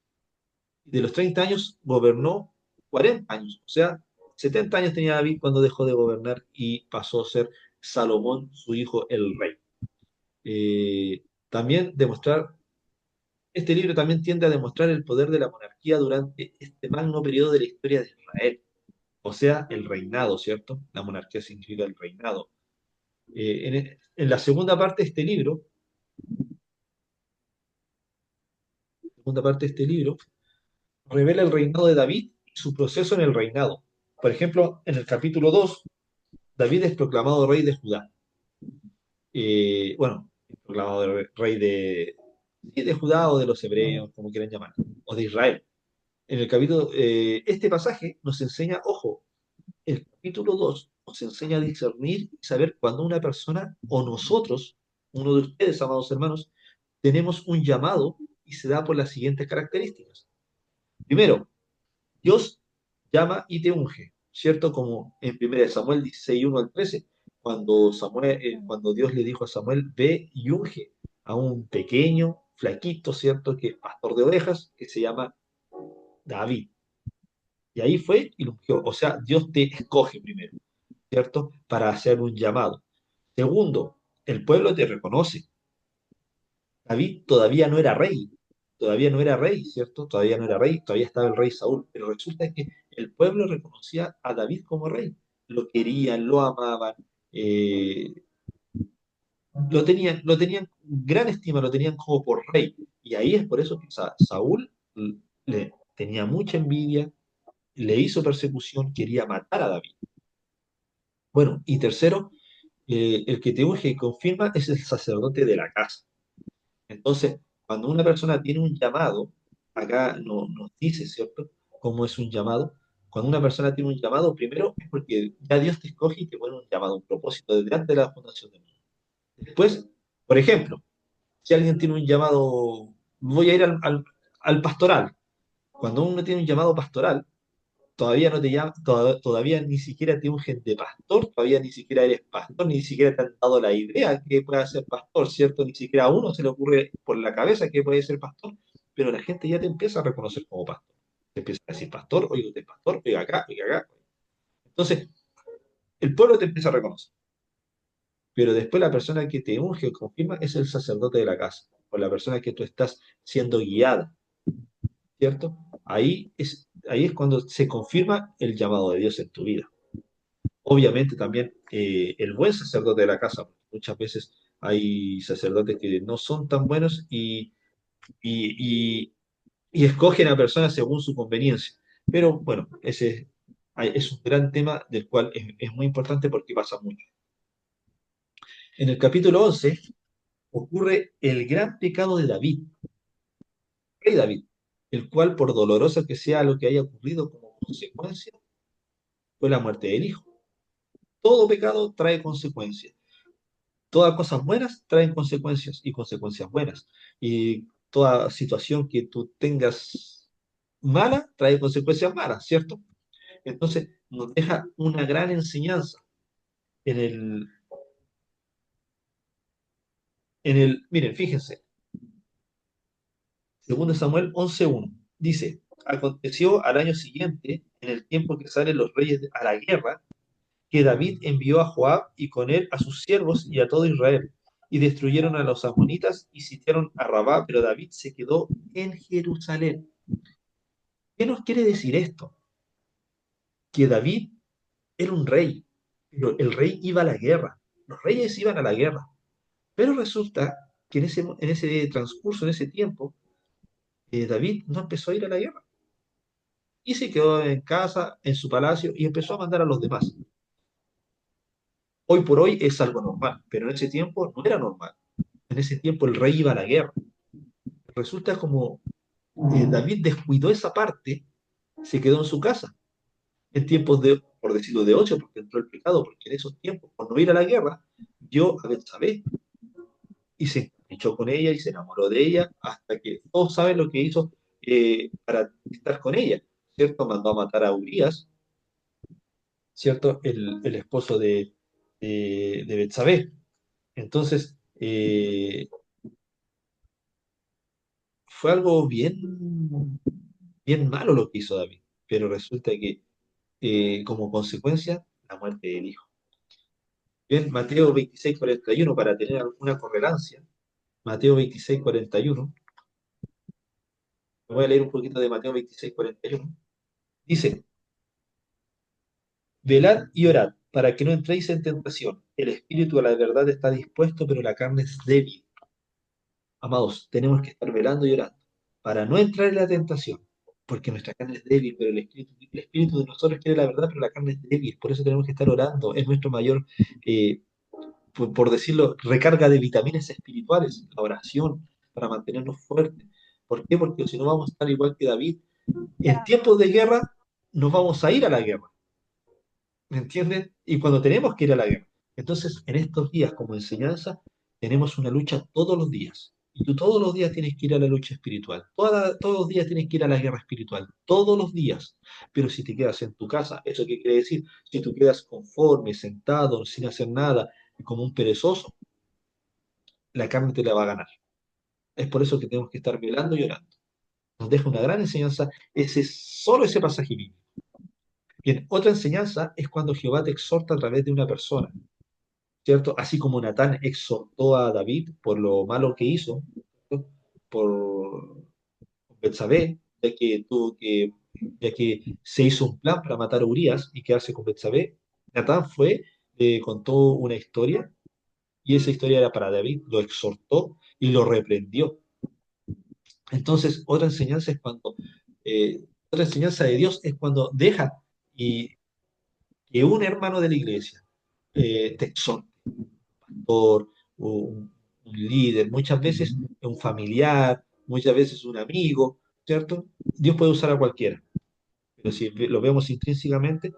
De los 30 años gobernó 40 años, o sea, 70 años tenía David cuando dejó de gobernar y pasó a ser Salomón, su hijo, el rey. También este libro también tiende a demostrar el poder de la monarquía durante este magno periodo de la historia de Israel, o sea, el reinado, ¿cierto? La monarquía significa el reinado. En la segunda parte de este libro, revela el reinado de David y su proceso en el reinado. Por ejemplo, en el capítulo 2, David es proclamado rey de Judá. Bueno, es proclamado rey de Judá o de los hebreos, como quieran llamar, o de Israel. En el capítulo, este pasaje nos enseña, ojo, el capítulo 2 nos enseña a discernir y saber cuando una persona o nosotros, uno de ustedes, amados hermanos, tenemos un llamado y se da por las siguientes características. Primero, Dios llama y te unge, ¿cierto? Como en 1 Samuel 16, 1 al 13, cuando Dios le dijo a Samuel, ve y unge a un pequeño, flaquito, ¿cierto? Que pastor de ovejas, que se llama David. Y ahí fue y lo ungió. O sea, Dios te escoge primero, ¿cierto? Para hacer un llamado. Segundo, el pueblo te reconoce. David todavía no era rey, ¿cierto? Todavía no era rey, todavía estaba el rey Saúl, pero resulta que el pueblo reconocía a David como rey, lo querían, lo amaban, eh, lo tenían gran estima, lo tenían como por rey, y ahí es por eso que Saúl le tenía mucha envidia, le hizo persecución, quería matar a David. Bueno, y tercero, el que te unge y confirma es el sacerdote de la casa. Entonces, cuando una persona tiene un llamado, acá nos dice, ¿cierto? ¿Cómo es un llamado? Cuando una persona tiene un llamado, primero es porque ya Dios te escoge y te pone un llamado, un propósito desde antes de la fundación del mundo. Después, por ejemplo, si alguien tiene un llamado, voy a ir al pastoral. Cuando uno tiene un llamado pastoral, todavía no te llaman, todavía ni siquiera te ungen de pastor, todavía ni siquiera eres pastor, ni siquiera te han dado la idea que pueda ser pastor, ¿cierto? Ni siquiera a uno se le ocurre por la cabeza que puede ser pastor, pero la gente ya te empieza a reconocer como pastor. Te empieza a decir pastor, oiga usted es pastor, oiga acá, oiga acá. Entonces, el pueblo te empieza a reconocer, pero después la persona que te unge o confirma es el sacerdote de la casa, o la persona que tú estás siendo guiada, ¿cierto? Ahí es cuando se confirma el llamado de Dios en tu vida. Obviamente también el buen sacerdote de la casa, porque muchas veces hay sacerdotes que no son tan buenos y, y- y escogen a personas según su conveniencia. Pero bueno, ese es un gran tema del cual es muy importante porque pasa mucho. En el capítulo 11 ocurre el gran pecado de David, rey David, el cual por doloroso que sea lo que haya ocurrido como consecuencia, fue la muerte del hijo. Todo pecado trae consecuencias. Todas cosas buenas traen consecuencias y consecuencias buenas. Y toda situación que tú tengas mala trae consecuencias malas, ¿cierto? Entonces nos deja una gran enseñanza en miren, fíjense, 2 Samuel 11:1 dice, aconteció al año siguiente, en el tiempo que salen los reyes a la guerra, que David envió a Joab y con él a sus siervos y a todo Israel, y destruyeron a los amonitas y sitiaron a Rabá, pero David se quedó en Jerusalén. ¿Qué nos quiere decir esto? Que David era un rey, pero el rey iba a la guerra, los reyes iban a la guerra, pero resulta que en ese transcurso, en ese tiempo, David no empezó a ir a la guerra y se quedó en casa, en su palacio, y empezó a mandar a los demás. Hoy por hoy es algo normal, pero en ese tiempo no era normal. En ese tiempo el rey iba a la guerra. Resulta como David descuidó esa parte, se quedó en su casa, en tiempos de, por decirlo, de ocio, porque entró el pecado, porque en esos tiempos, por no ir a la guerra, vio a Betsabé y se echó con ella y se enamoró de ella, hasta que todos saben lo que hizo para estar con ella, ¿cierto? Mandó a matar a Urias, ¿cierto? El esposo de Betsabé. Entonces, fue algo bien malo lo que hizo David, pero resulta que como consecuencia, la muerte del hijo. Bien, Mateo 26:41, para tener alguna correlancia, Mateo 26:41, me voy a leer un poquito de Mateo 26:41, dice, velad y orad para que no entréis en tentación. El espíritu a la verdad está dispuesto, pero la carne es débil. Amados, tenemos que estar velando y orando para no entrar en la tentación, porque nuestra carne es débil, pero el espíritu de nosotros quiere la verdad, pero la carne es débil. Por eso tenemos que estar orando. Es nuestro mayor, por decirlo, recarga de vitaminas espirituales, la oración, para mantenernos fuertes. ¿Por qué? Porque si no vamos a estar igual que David. En tiempos de guerra nos vamos a ir a la guerra, ¿me entiendes? Y cuando tenemos que ir a la guerra. Entonces, en estos días como enseñanza, tenemos una lucha todos los días. Y tú todos los días tienes que ir a la lucha espiritual. Todos los días tienes que ir a la guerra espiritual. Todos los días. Pero si te quedas en tu casa, ¿eso qué quiere decir? Si tú quedas conforme, sentado, sin hacer nada, como un perezoso, la carne te la va a ganar. Es por eso que tenemos que estar velando y orando. Nos deja una gran enseñanza solo ese pasaje bíblico. Bien, otra enseñanza es cuando Jehová te exhorta a través de una persona. ¿Cierto? Así como Natán exhortó a David por lo malo que hizo, ¿cierto? Por Betsabé, ya que se hizo un plan para matar a Urías y quedarse con Betsabé, Natán fue, le contó una historia y esa historia era para David, lo exhortó y lo reprendió. Entonces, otra enseñanza de Dios es cuando deja y que un hermano de la iglesia te exhorte por un líder, muchas veces un familiar, muchas veces un amigo, ¿cierto? Dios puede usar a cualquiera, pero si lo vemos intrínsecamente,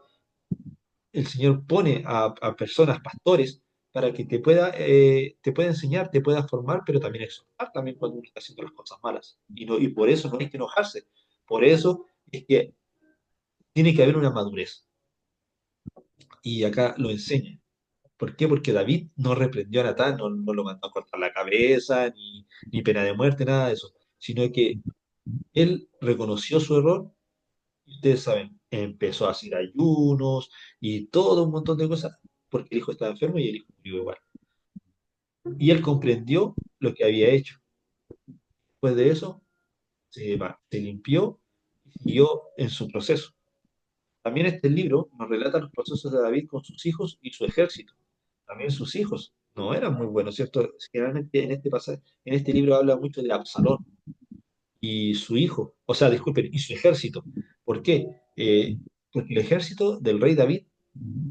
el Señor pone a personas, pastores, para que te pueda enseñar, te pueda formar, pero también exhortar también cuando uno está haciendo las cosas malas. Y por eso no hay que enojarse. Por eso es que tiene que haber una madurez. Y acá lo enseña. ¿Por qué? Porque David no reprendió a Natán, no lo mandó a cortar la cabeza, ni pena de muerte, nada de eso, sino que él reconoció su error y ustedes saben, empezó a hacer ayunos y todo un montón de cosas porque el hijo estaba enfermo y el hijo murió igual. Y él comprendió lo que había hecho. Después de eso, se limpió y siguió en su proceso. También este libro nos relata los procesos de David con sus hijos y su ejército. También sus hijos no eran muy buenos, ¿cierto? Generalmente en este libro habla mucho de Absalón y su hijo, o sea, disculpen, y su ejército. ¿Por qué? Porque el ejército del rey David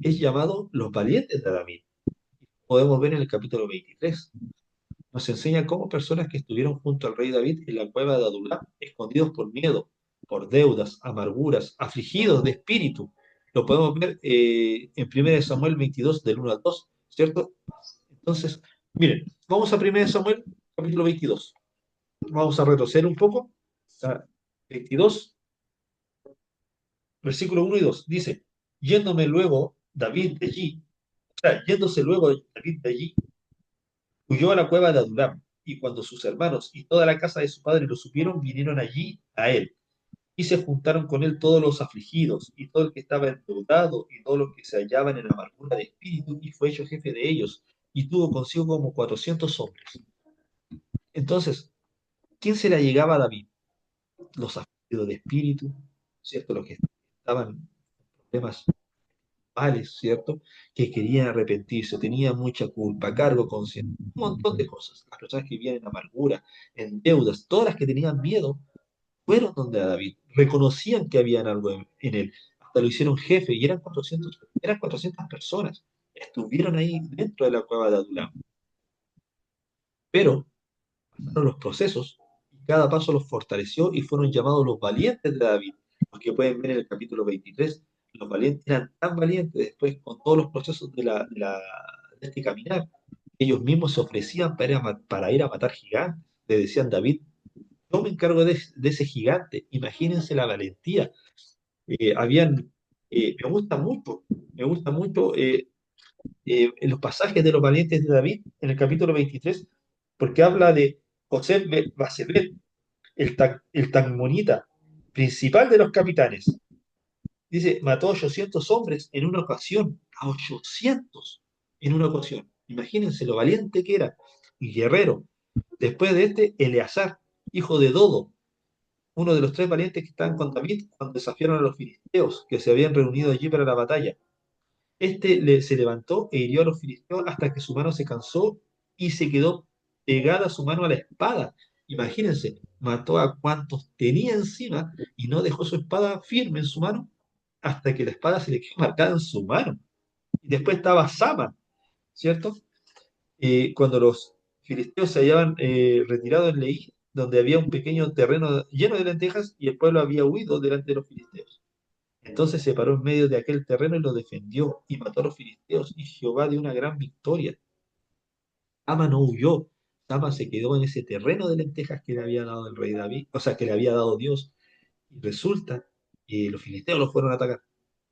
es llamado los valientes de David. Podemos ver en el capítulo 23. Nos enseña cómo personas que estuvieron junto al rey David en la cueva de Adulam, escondidos por miedo, por deudas, amarguras, afligidos de espíritu. Lo podemos ver en 1 Samuel 22, del 1 al 2, ¿cierto? Entonces, miren, vamos a 1 Samuel, capítulo 22. Vamos a retroceder un poco. A 22, versículo 1 y 2. Dice, yéndome luego David de allí, o sea, yéndose luego David de allí, huyó a la cueva de Adulam, y cuando sus hermanos y toda la casa de su padre lo supieron, vinieron allí a él, y se juntaron con él todos los afligidos, y todo el que estaba endeudado, y todos los que se hallaban en amargura de espíritu, y fue hecho jefe de ellos, y tuvo consigo como 400 hombres. Entonces, ¿quién se le llegaba a David? Los afligidos de espíritu, ¿cierto? Los que estaban en problemas males, ¿cierto? Que querían arrepentirse, tenían mucha culpa, cargo consciente, un montón de cosas. Las personas que vivían en amargura, en deudas, todas las que tenían miedo, fueron donde a David, reconocían que habían algo en él, hasta lo hicieron jefe y eran 400 personas, estuvieron ahí dentro de la cueva de Adulam. Pero pasaron los procesos y cada paso los fortaleció y fueron llamados los valientes de David, los que pueden ver en el capítulo 23. Los valientes eran tan valientes después con todos los procesos de este caminar. Ellos mismos se ofrecían para ir a matar gigantes. Le decían David, yo me encargo de ese gigante. Imagínense la valentía. Habían, me gusta mucho en los pasajes de los valientes de David en el capítulo 23, porque habla de José Basebet, el Tagmonita, principal de los capitanes. Dice, mató a 800 hombres en una ocasión, a 800 en una ocasión. Imagínense lo valiente que era, y guerrero. Después de este, Eleazar, hijo de Dodo, uno de los tres valientes que estaban con David cuando desafiaron a los filisteos, que se habían reunido allí para la batalla. Se levantó e hirió a los filisteos hasta que su mano se cansó y se quedó pegada su mano a la espada. Imagínense, mató a cuantos tenía encima y no dejó su espada firme en su mano hasta que la espada se le quedó marcada en su mano. Y después estaba Sama, ¿cierto? Cuando los filisteos se hallaban retirados en Leí, donde había un pequeño terreno lleno de lentejas y el pueblo había huido delante de los filisteos. Entonces se paró en medio de aquel terreno y lo defendió y mató a los filisteos y Jehová dio una gran victoria. Sama no huyó, Sama se quedó en ese terreno de lentejas que le había dado el rey David, o sea, que le había dado Dios. Y resulta que los filisteos lo fueron a atacar.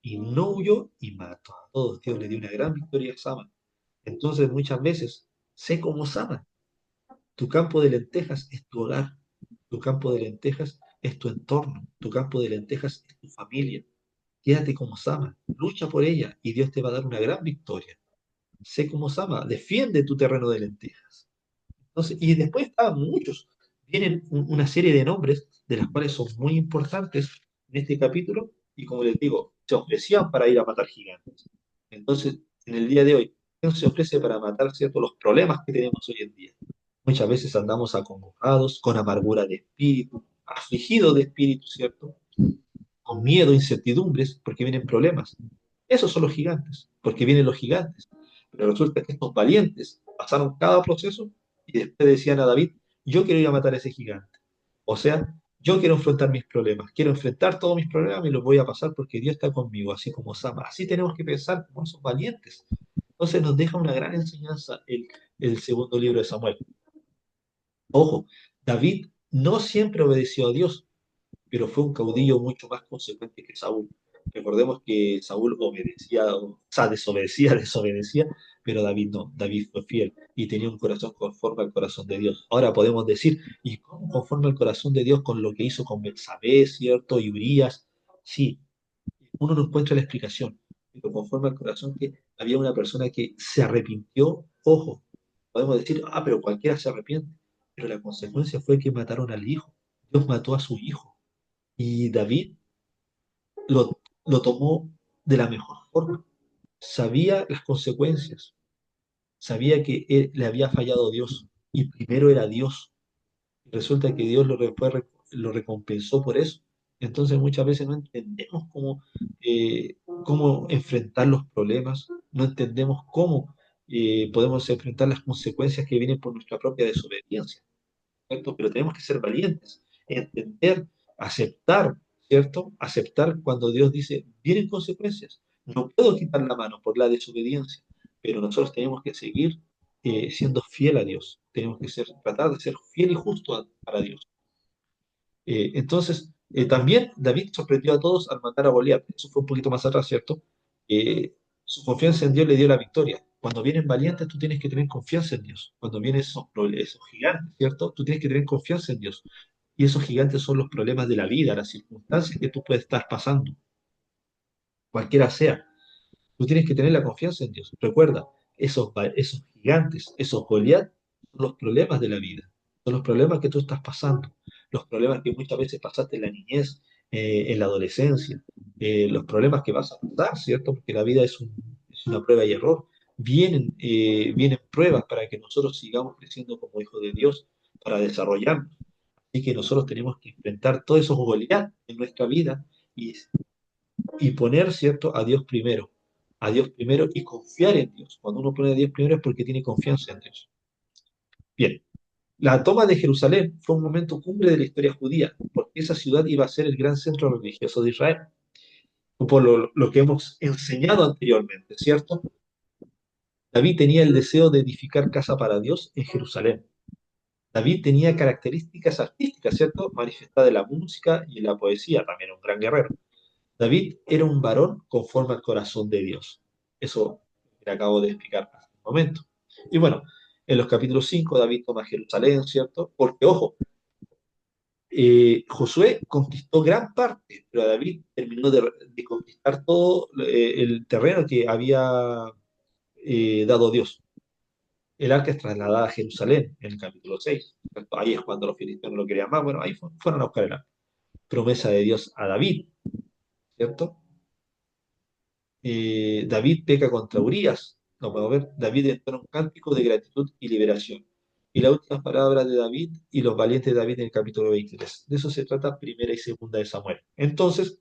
Y no huyó y mató a todos. Dios le dio una gran victoria a Sama. Entonces muchas veces, sé como Sama. Tu campo de lentejas es tu hogar. Tu campo de lentejas es tu entorno. Tu campo de lentejas es tu familia. Quédate como Sama. Lucha por ella y Dios te va a dar una gran victoria. Sé como Sama. Defiende tu terreno de lentejas. Entonces, y después estaban muchos. Vienen una serie de nombres de las cuales son muy importantes en este capítulo y como les digo, se ofrecían para ir a matar gigantes. Entonces, en el día de hoy, ¿quién se ofrece para matar ciertos los problemas que tenemos hoy en día? Muchas veces andamos acongojados, con amargura de espíritu, afligidos de espíritu, ¿cierto? Con miedo, incertidumbres, porque vienen problemas. Esos son los gigantes, porque vienen los gigantes. Pero resulta que estos valientes pasaron cada proceso y después decían a David, yo quiero ir a matar a ese gigante. O sea, yo quiero enfrentar mis problemas, quiero enfrentar todos mis problemas y los voy a pasar porque Dios está conmigo, así como Sama. Así tenemos que pensar como esos valientes. Entonces nos deja una gran enseñanza el segundo libro de Samuel. Ojo, David no siempre obedeció a Dios, pero fue un caudillo mucho más consecuente que Saúl. Recordemos que Saúl obedecía, o sea, desobedecía, desobedecía, pero David no, David fue fiel y tenía un corazón conforme al corazón de Dios. Ahora podemos decir, ¿y cómo conforme al corazón de Dios con lo que hizo con Betsabé, cierto? Y Urías, sí, uno no encuentra la explicación, pero conforme al corazón que había una persona que se arrepintió, ojo, podemos decir, pero cualquiera se arrepiente, pero la consecuencia fue que mataron al hijo. Dios mató a su hijo. Y David lo tomó de la mejor forma. Sabía las consecuencias, sabía que le había fallado Dios y primero era Dios. Resulta que Dios lo recompensó por eso. Entonces muchas veces no entendemos cómo enfrentar los problemas, no entendemos cómo podemos enfrentar las consecuencias que vienen por nuestra propia desobediencia. ¿Cierto? Pero tenemos que ser valientes, entender, aceptar, ¿cierto? Aceptar cuando Dios dice, vienen consecuencias. No puedo quitar la mano por la desobediencia, pero nosotros tenemos que seguir siendo fiel a Dios. Tenemos que tratar de ser fiel y justo para Dios. Entonces, también David sorprendió a todos al matar a Goliat. Eso fue un poquito más atrás, ¿cierto? Su confianza en Dios le dio la victoria. Cuando vienen valientes, tú tienes que tener confianza en Dios. Cuando vienen esos gigantes, ¿cierto? Tú tienes que tener confianza en Dios. Y esos gigantes son los problemas de la vida, las circunstancias que tú puedes estar pasando, cualquiera sea. Tú tienes que tener la confianza en Dios. Recuerda, esos gigantes, esos Goliat, son los problemas de la vida. Son los problemas que tú estás pasando. Los problemas que muchas veces pasaste en la niñez, en la adolescencia. Los problemas que vas a pasar, ¿cierto? Porque la vida es una prueba y error. Vienen pruebas para que nosotros sigamos creciendo como hijos de Dios, para desarrollarnos. Así que nosotros tenemos que enfrentar todos esos Goliat en nuestra vida y poner, ¿cierto?, a Dios primero y confiar en Dios. Cuando uno pone a Dios primero es porque tiene confianza en Dios. Bien, la toma de Jerusalén fue un momento cumbre de la historia judía, porque esa ciudad iba a ser el gran centro religioso de Israel, por lo que hemos enseñado anteriormente, ¿cierto? David tenía el deseo de edificar casa para Dios en Jerusalén. David tenía características artísticas, ¿cierto? Manifestada en la música y en la poesía, también un gran guerrero. David era un varón conforme al corazón de Dios. Eso le acabo de explicar hace un momento. Y bueno, en los capítulos 5 David toma Jerusalén, ¿cierto? Porque, ojo, Josué conquistó gran parte, pero David terminó de conquistar todo el terreno que había dado Dios. El arca es trasladada a Jerusalén en el capítulo 6. ¿Cierto? Ahí es cuando los filisteos no lo querían más. Bueno, ahí fueron a buscar el arca. Promesa de Dios a David, ¿cierto? David peca contra Urías. Lo podemos ver. David entona un cántico de gratitud y liberación. Y la última palabra de David y los valientes de David en el capítulo 23. De eso se trata primera y segunda de Samuel. Entonces,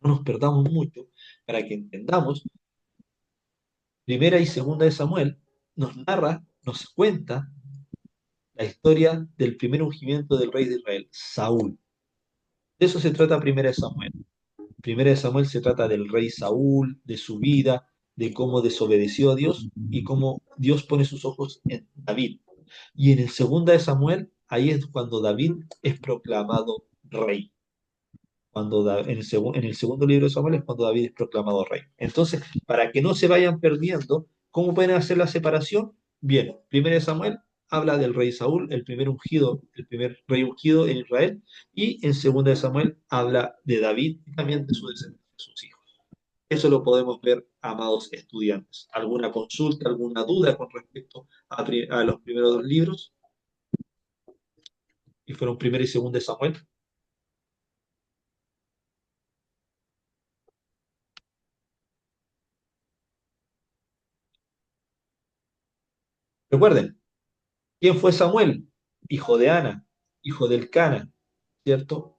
no nos perdamos mucho para que entendamos primera y segunda de Samuel nos narra, nos cuenta la historia del primer ungimiento del rey de Israel, Saúl. De eso se trata Primera de Samuel. Primera de Samuel se trata del rey Saúl, de su vida, de cómo desobedeció a Dios y cómo Dios pone sus ojos en David. Y en el Segunda de Samuel, ahí es cuando David es proclamado rey. En el segundo libro de Samuel es cuando David es proclamado rey. Entonces, para que no se vayan perdiendo, ¿cómo pueden hacer la separación? Bien, primero de Samuel habla del rey Saúl, el primer ungido, el primer rey ungido en Israel, y en segunda de Samuel habla de David y también de su descendencia, de sus hijos. Eso lo podemos ver, amados estudiantes. ¿Alguna consulta, alguna duda con respecto a los primeros dos libros? Y fueron primero y segundo de Samuel. Recuerden, ¿quién fue Samuel? Hijo de Ana, hijo del Cana, ¿cierto?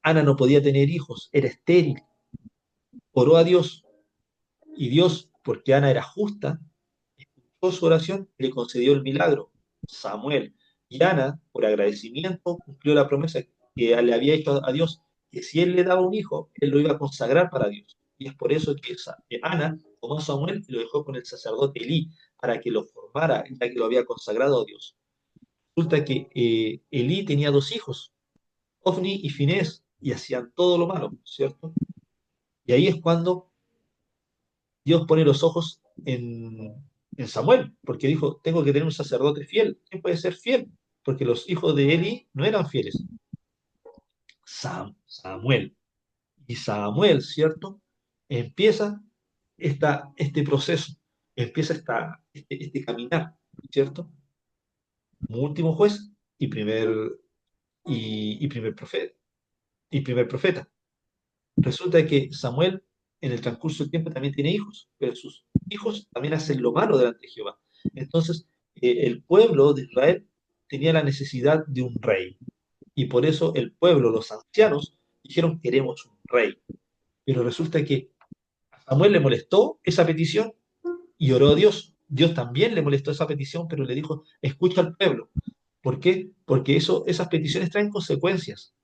Ana no podía tener hijos, era estéril. Oró a Dios y Dios, porque Ana era justa, escuchó su oración y le concedió el milagro. Samuel. Y Ana, por agradecimiento, cumplió la promesa que le había hecho a Dios, que si él le daba un hijo, él lo iba a consagrar para Dios. Y es por eso que Ana tomó a Samuel y lo dejó con el sacerdote Elí, para que lo formara, ya que lo había consagrado a Dios. Resulta que Elí tenía dos hijos, Ofni y Finés, y hacían todo lo malo, ¿cierto? Y ahí es cuando Dios pone los ojos en Samuel, porque dijo, tengo que tener un sacerdote fiel. ¿Quién puede ser fiel? Porque los hijos de Eli no eran fieles. Samuel. Y Samuel, ¿cierto? Empieza este proceso, empieza este caminar, ¿cierto? Como último juez y primer profeta. Y primer profeta. Resulta que Samuel, en el transcurso del tiempo, también tiene hijos, pero sus hijos también hacen lo malo delante de Jehová. Entonces, el pueblo de Israel tenía la necesidad de un rey. Y por eso el pueblo, los ancianos, dijeron, queremos un rey. Pero resulta que a Samuel le molestó esa petición y oró a Dios. Dios también le molestó esa petición, pero le dijo, escucha al pueblo. ¿Por qué? Porque esas peticiones traen consecuencias,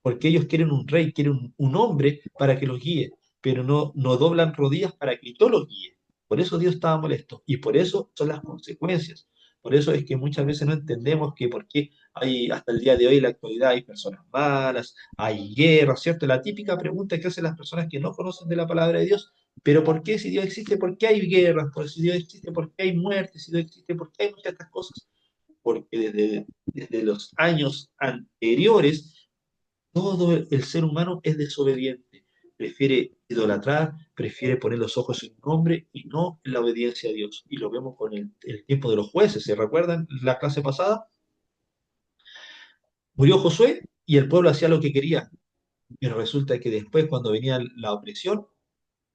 porque ellos quieren un rey, quieren un hombre para que los guíe, pero no doblan rodillas para que yo los guíe. Por eso Dios estaba molesto y por eso son las consecuencias. Por eso es que muchas veces no entendemos que por qué hay, hasta el día de hoy, en la actualidad, hay personas malas, hay guerras, ¿cierto? La típica pregunta que hacen las personas que no conocen de la palabra de Dios, pero ¿por qué si Dios existe? ¿Por qué hay guerras? Si Dios existe, ¿por qué hay muertes? Si Dios existe, ¿por qué hay muchas de estas cosas? Porque desde los años anteriores todo el ser humano es desobediente, prefiere idolatrar, prefiere poner los ojos en un hombre y no en la obediencia a Dios. Y lo vemos con el tiempo de los jueces. ¿Se recuerdan la clase pasada? Murió Josué y el pueblo hacía lo que quería. Pero resulta que después, cuando venía la opresión,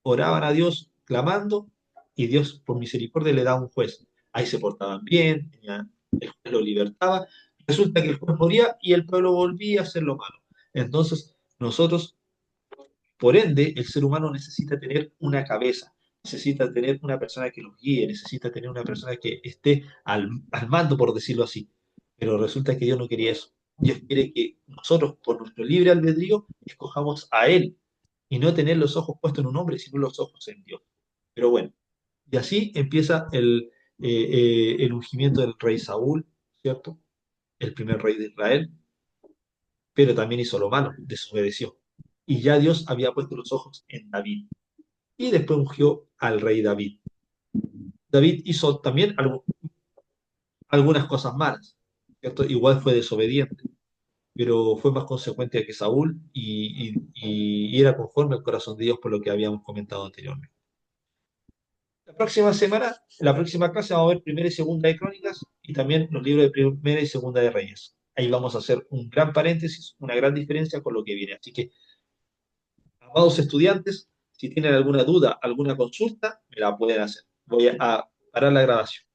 oraban a Dios clamando y Dios, por misericordia, le daba un juez. Ahí se portaban bien, el juez lo libertaba. Resulta que el juez moría y el pueblo volvía a hacer lo malo. Entonces, nosotros, por ende, el ser humano necesita tener una cabeza, necesita tener una persona que los guíe, necesita tener una persona que esté al mando, por decirlo así. Pero resulta que Dios no quería eso. Dios quiere que nosotros, por nuestro libre albedrío, escojamos a Él y no tener los ojos puestos en un hombre, sino los ojos en Dios. Pero bueno, y así empieza el ungimiento del rey Saúl, ¿cierto? El primer rey de Israel, pero también hizo lo malo, desobedeció. Y ya Dios había puesto los ojos en David. Y después ungió al rey David. David hizo también algunas cosas malas, ¿cierto? Igual fue desobediente, pero fue más consecuente que Saúl y era conforme al corazón de Dios por lo que habíamos comentado anteriormente. La próxima semana, la próxima clase vamos a ver primera y segunda de Crónicas y también los libros de primera y segunda de Reyes. Ahí vamos a hacer un gran paréntesis, una gran diferencia con lo que viene. Así que, amados estudiantes, si tienen alguna duda, alguna consulta, me la pueden hacer. Voy a parar la grabación.